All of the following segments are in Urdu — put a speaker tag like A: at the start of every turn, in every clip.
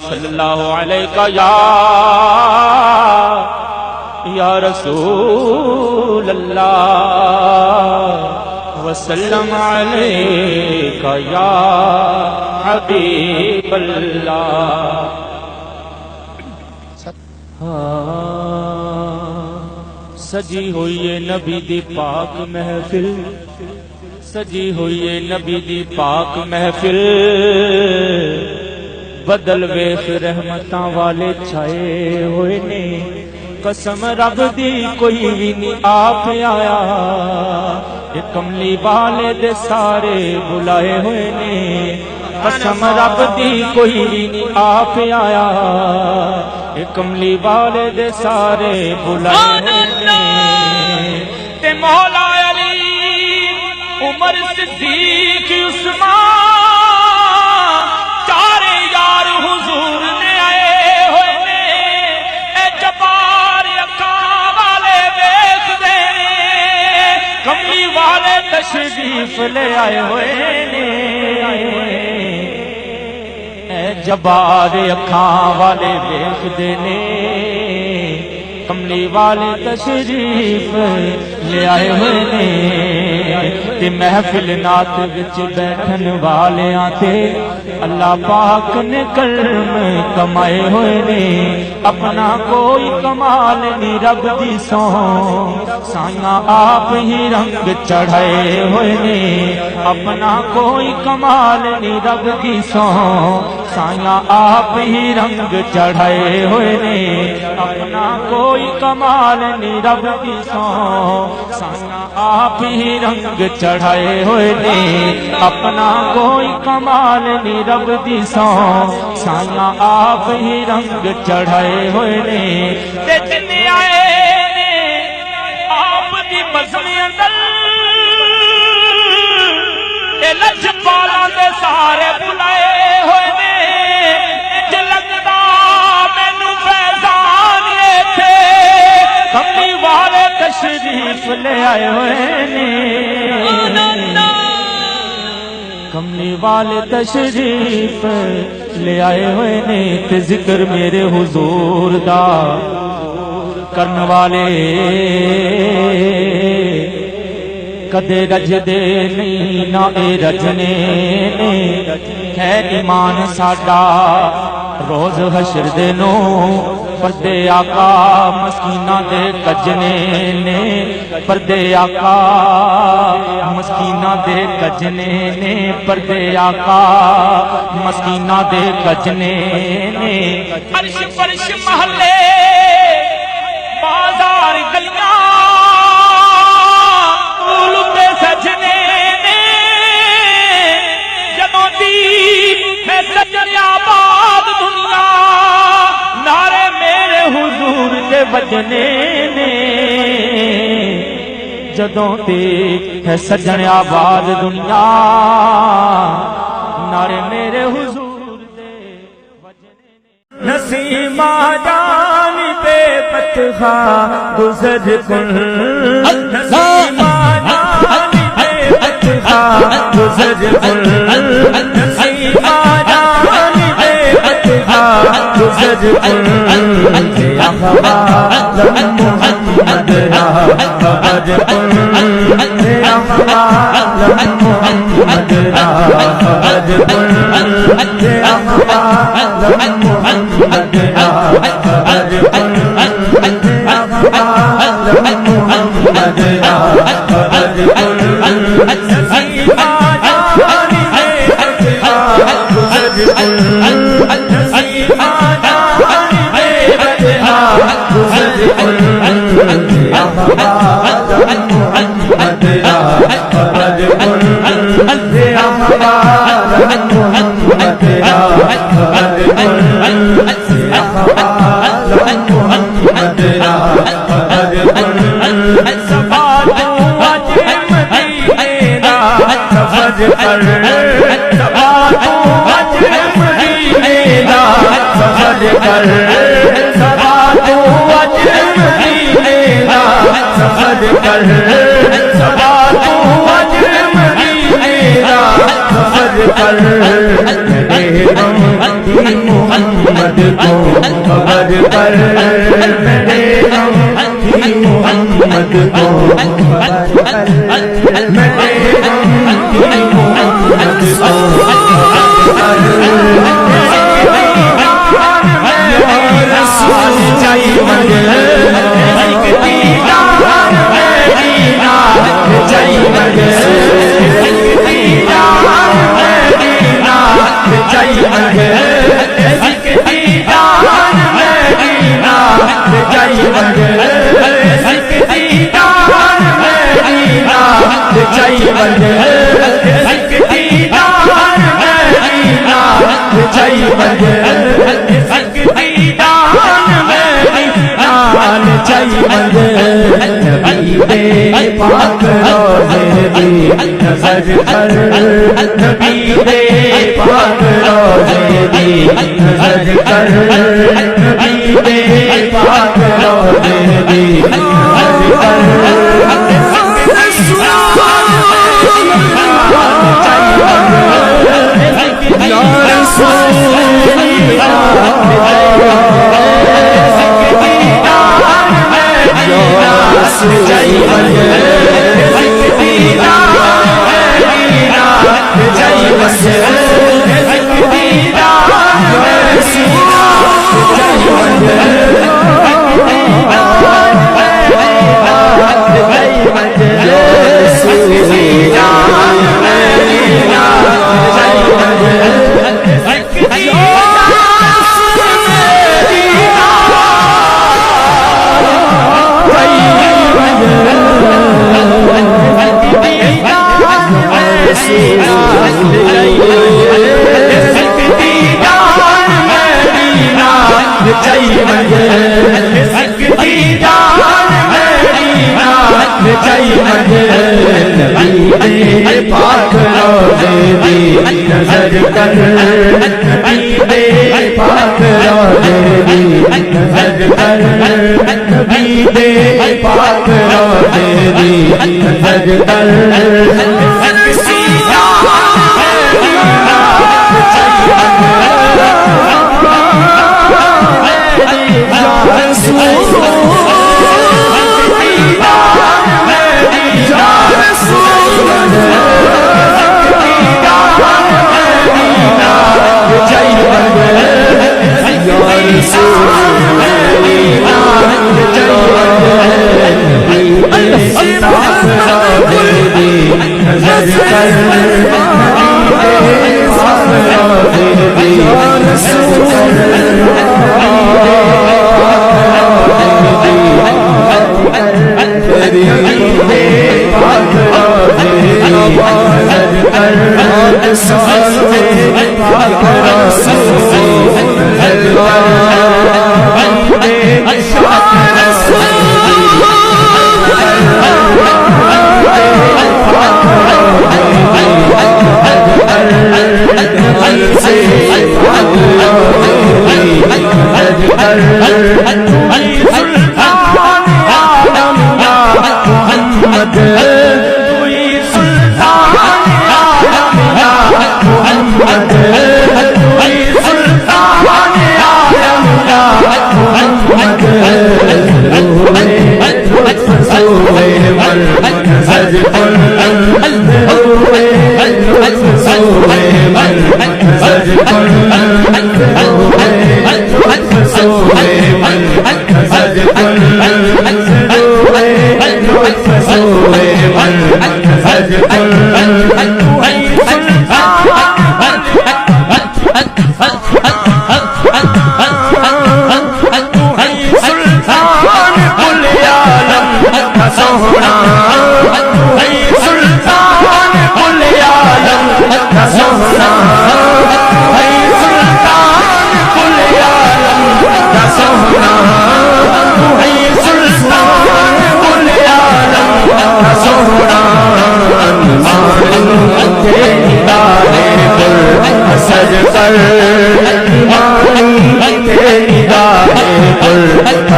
A: صلی اللہ علیہ یا رسول اللہ وسلم علیک یا حبیب اللہ۔ سجی ہوئی ہے نبی دی پاک محفل، سجی ہوئی ہے نبی دی پاک محفل، بدل ویخ رحمتاں والے چھائے ہوئے نے، قسم رب دی کوئی بھی نہیں آپ آیا، یہ کملی والے دے سارے بلائے ہوئے نے، قسم رب دی کوئی بھی نہیں آپ آیا، یہ کملی والے دے سارے بلائے ہوئے نے، تے مولا علی عمر صدیق عثمان چارے یار حضور نے آئے ہوئے نے، اے جبار اکھاں والے ویکھ دے، کملی والے تشریف لے آئے ہوئے نے، اے جبار اکھاں والے ویکھ دے نے، کملی والے تشریف لے آئے ہوئے نے، تے محفل نات وچ بیٹھن والے آتے اللہ پاک نے کرم کمائے ہوئے نے، اپنا کوئی کمال نہیں رب دی سو، سائیاں آپ ہی رنگ چڑھائے ہوئے نے، اپنا کوئی کمال نہیں رب دی سو، سائیاں آپ ہی رنگ چڑھائے ہوئے نے، اپنا کوئی کمال نہیں رب دی سو، سائیاں آپ ہی رنگ چڑھائے ہوئے نے، اپنا کوئی کمال نہیں رب دی سو، سائیاں آپ ہی رنگ چڑھائے ہوئے نے، تے جنے آئے نے آپ دی بزم اندر، اے لجپالاں دے سارے بلائے ہوئے نے، اے لگدا مینوں فیضان ایتھے کملی والے تشریف لے آئے ہوئے نے، کملی والے تشریف لے آئے ہوئے نے، تے ذکر میرے حضور دا کرن والے کدے رج دے نہیں نہ اے رجنے نے، ہے ایمان ساڈا روز حشر دے نو، پردے آقا مسکیناں دے کجنے نے، پردے آقا مسکیناں دے کجنے نے، پردے آقا مسکیناں دے کجنے نے، عرش فرش محلے بازار گلیاں پھول تے سجنے نے، جدوں دی میں سجنے آباد دنیا نعرے میرے حضور دے بجنے نے، جدوں تے ہے سجن آباد دنیا نعرے میرے حضور دے بجنے نے، نسیمہ جانی پہ پتخا گزر کن، نسیمہ جانی پہ پتخا گزر کن، نسیمہ جانی پہ پتخا گزر کن، یا حوال محمد را خبر کن، یا حوال محمد را خبر کن، یا حوال محمد را خبر کن، یا حوال محمد را خبر کن، نسیمہ جانی پہ پتخا گزر کن، نسیمہ جانی پہ پتخا گزر کن، یا حوال محمد را خبر کن، یا حوال محمد را خبر کن، یا حوال محمد را خبر کن، سفر اج مدینے دا سفر کر، سفر اج مدینے دا سفر کر، سفر اج مدینے دا سفر کر، سفر اج مدینے دا سفر کر،
B: غم کی محمد کو خبر کر، میرے غم کی محمد کو خبر کر، میرے غم کی محمد کو خبر پاک روزے دی نظر کر، نبی دے پاک روزے دی نظر کر، نبی دے پاک روزے دی نظر کر، یا رسول پاک روزے دی نظر کر، نبی دے پاک روزے دی نظر کر، نبی دے پاک روزے دی نظر کر،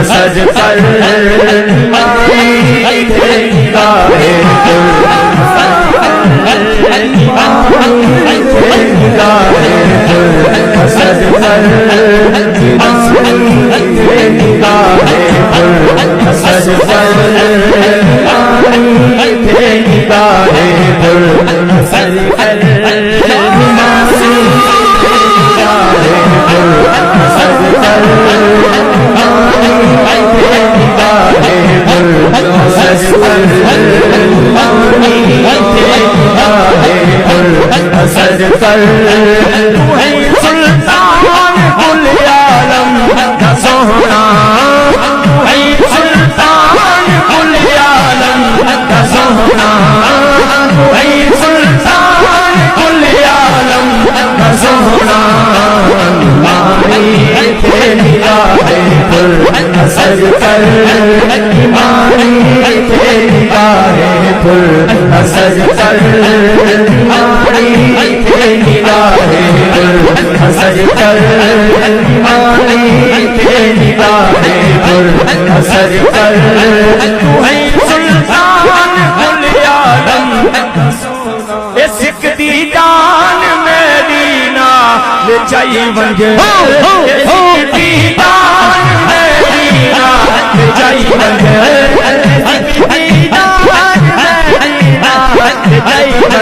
B: سج کر سج کر نگاہ پر سج کر نگاہ پر سج کر سج کر سلطان کل عالم کا سونا سلطان کل عالم کا سونا سلطان کل عالم کا سونا نگاہ پر سج کر نگاہ پر سج کر نگاہ پر سج کر نگاہ پر سج کر سلطان کل عالم سکتی جان میری نال چائی ونجے سکتی جان میری نال چائی ونجے سکتی جان میری نال چائی ونجے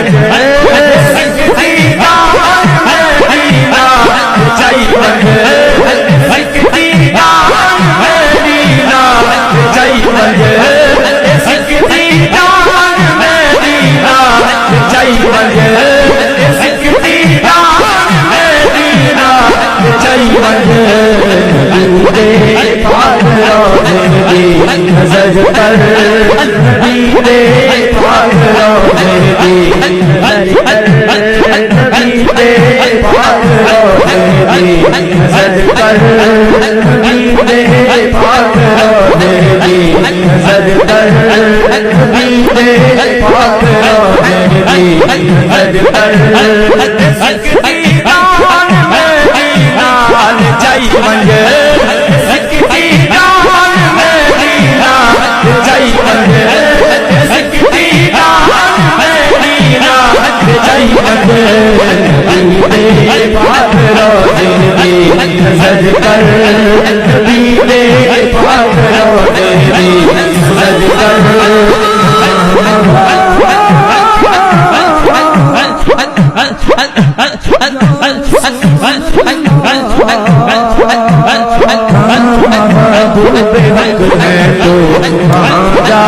B: سکتی جان میری نال چائی ونجے سکتی جان میری نال چائی ونجے سکتی جان میری نال چائی ونجے سکتی جان میری نال چائی ونجے پاک روزے دی سج کر نبی پاک روزے دی سج کر نبی پاک روزے دی سج کر نبی پاک روزے دی سج کر نبی پاک روزے دی سج کر سکتی جان میری نال چائی ونجے سکتی جان میری نال چائی ونجے سکتی جان میری نال چائی ونجے پاک روزے دی سج کر نبی پاک روزے دی سج کر محبوب حق ہے تو کہاں جا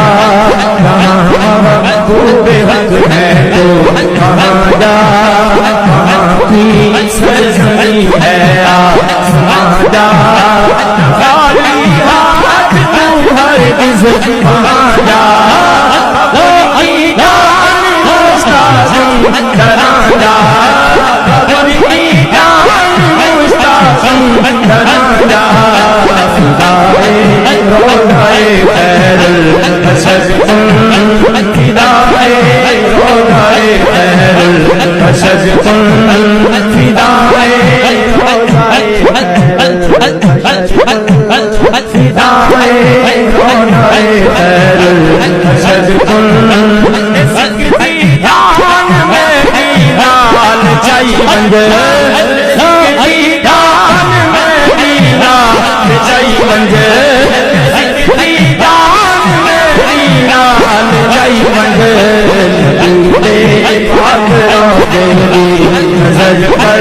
B: محبوب حق ہے تو کہاں جا کہاں کی سرزمین ہے آسمان جا خالی ہاتھ تو ہرگز کہاں جا کوئی جان مستعظم کہاں جا کوئی جان مستعظم کہاں جا روضائے خیر الحشر کن فدائے روضائے خیر الحشر کن فدائے روضائے فدائے روضائے خیر الحشر کن سکتی جان میری نال چائی ونجے سکتی جان میری نال چائی ونجے سکتی جان میری نال چائی ونجے پاک روزے دی سج کر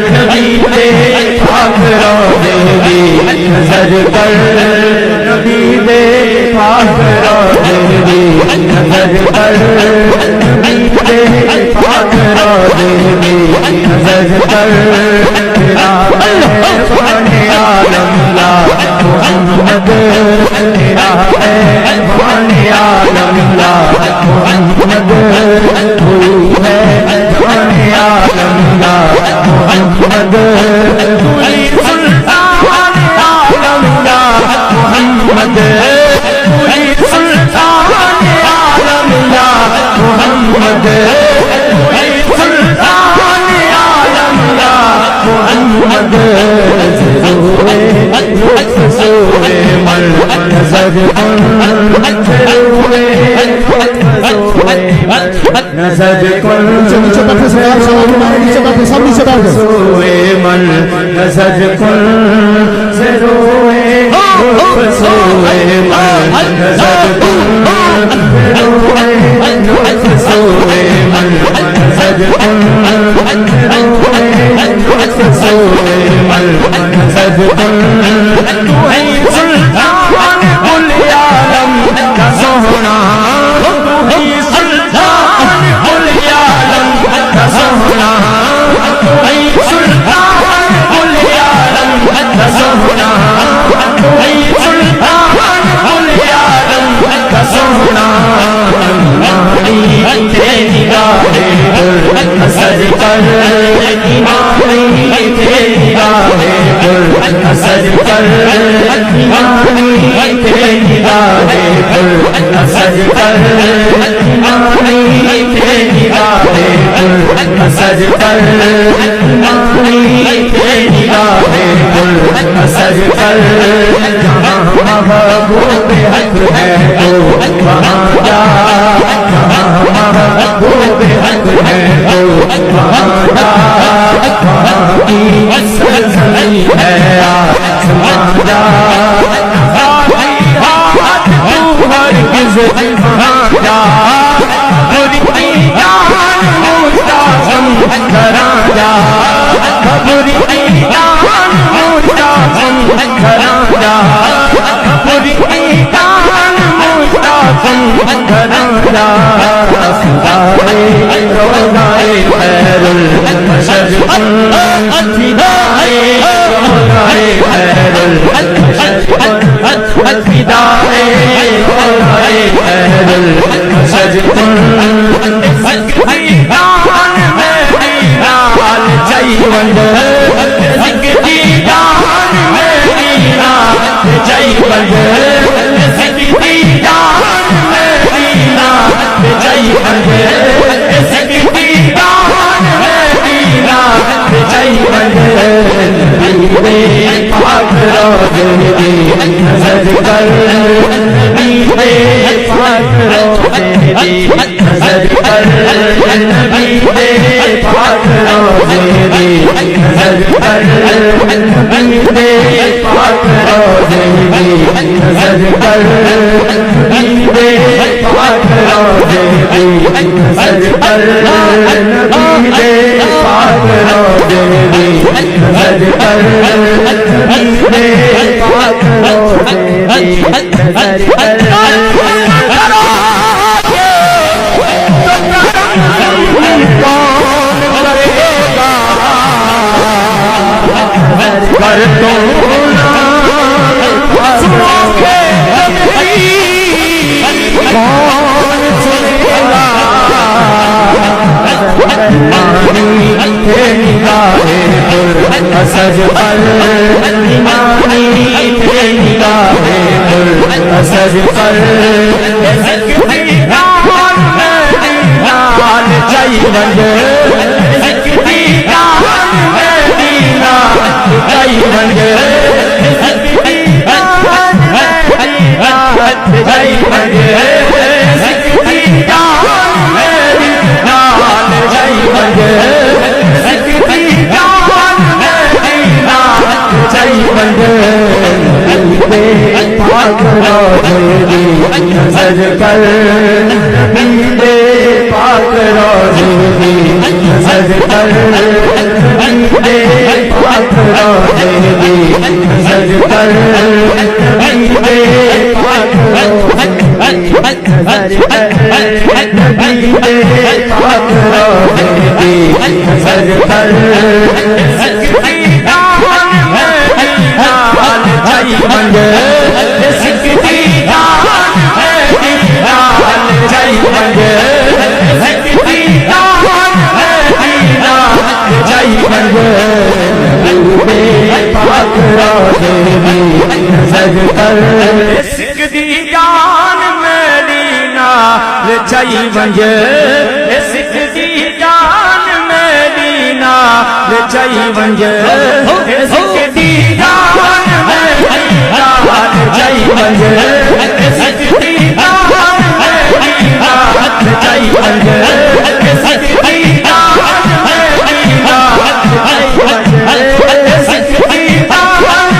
B: نبی پاک روزے دی سج کر نبی پاک روزے دی سج کر نبی پاک روزے دی سج کر عالم لا محمد تیرا ہے بان عالم لا محمد کوئی ہے بان عالم لا محمد کوئی سلطان عالم لا محمد کوئی سلطان عالم لا محمد کوئی سلطان عالم لا محمد سے روئے لطف سوئے من نظر کن سے روئے لطف سوئے من نظر کن سے روئے لطف سوئے من نظر کن تو ہے سلطان کل عالم کا سونا تو ہے سلطان کل عالم کا سونا تو ہے سلطان کل عالم کا سونا تو ہے سلطان کل عالم کا سونا ایمانی تھے نگاہ پر اثر کر ایمانی تھے نگاہ پر اثر کر ایمانی تھے نگاہ پر اثر کر ایمانی تھے نگاہ پر اثر کر ایمانی تھے نگاہ پر اثر کر جہاں محبوب حق ہے تو وہاں جا جہاں محبوب حق ہے تو وہاں جا وہاں کی سرزمین ہے آسمان جا ہرگز وہاں جا خود کی جان مستعصم کراں جا خود کی جان مستعصم کراں جا خود کی جان مستعصم کراں جا فدائے روضائے خیر البشر فدائے روضائے خیر البشر فدائے روضائے خیر البشر سکتی جان میری نال چیونڈ سکتی جان میری نال چیونڈ سکتی جان میری نال چیونڈ سکتی جان میری نال چیونڈ نبی پاک روضے دی نظر کر نبی پاک روضے دی نظر کر نبی پاک روضے دی نظر کر نبی پاک روضے دی نظر کر نبی پاک روضے دی نظر کر نبی پاک روضے دی نظر کر نبی پاک روضے دی نظر کر پر تو سنو گے کون سنے گا ایمانی تھے نگاہ پر اثر پر ایمانی تھے نگاہ پر اثر پر سکتی جان میری نال چیونڈ سکتی جان میری نال چیونڈ سکتی جان میری نال چیونڈ سکتی جان میری نال چیونڈ سکتی جان میری نال چیونڈ نبی پاک روضے دی نظر کر نبی پاک روضے دی نظر کر نبی پاک روضے دی نظر کر نبی پاک روضے دی نظر کر نبی پاک روضے دی نظر کر سکتی جان میری نال چیونڈ سکتی جان میری نال چیونڈ سکتی جان میری نال چیونڈ نبی پاک روضے دی نظر کر سکتی جان میری نال چیونڈ سکتی جان میری نال چیونڈ سکتی جان میری نال چیونڈ سکتی جان میری نال چیونڈ سکتی جان میری نال چیونڈ سکتی جان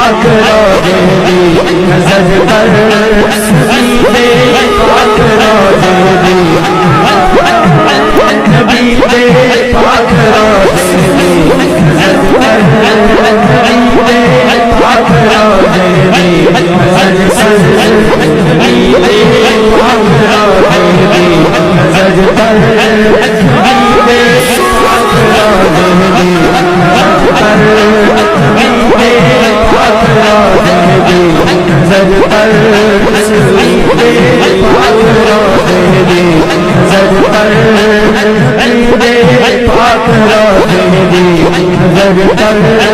B: پاک روزے دی نظر پر حبیب پاک روزے دی حبیب پاک روزے دی نظر پر حبیب پاک روزے دی نظر پر حبیب پاک روزے دی نظر پر حبیب پاک روزے دی نظر پر حبیب پاک روزے دی نظر پر حبیب پاک روزے دی نظر پر حبیب پاک روزے دی نظر پر